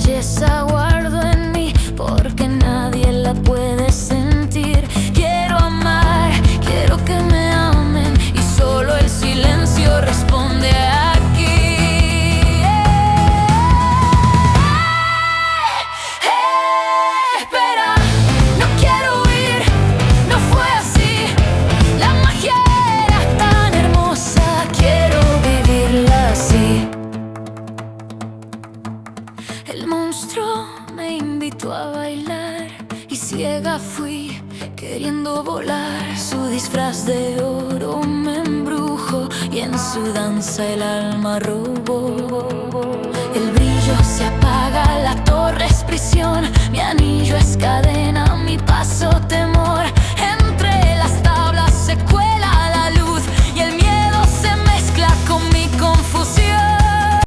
belleza guardo en mí, porque nadie la puede sentir. Quiero amar, quiero que me amen, y solo el silencio responde aquí. Espera, no quiero huir, no fue así. La magia era tan hermosa, quiero vivirla así. El monstruo me invitó a bailar y ciega fui, queriendo volar. Su disfraz de oro me embrujó y en su danza el alma robó. El brillo se apaga, la torre es prisión, mi anillo es cadena, mi paso temor.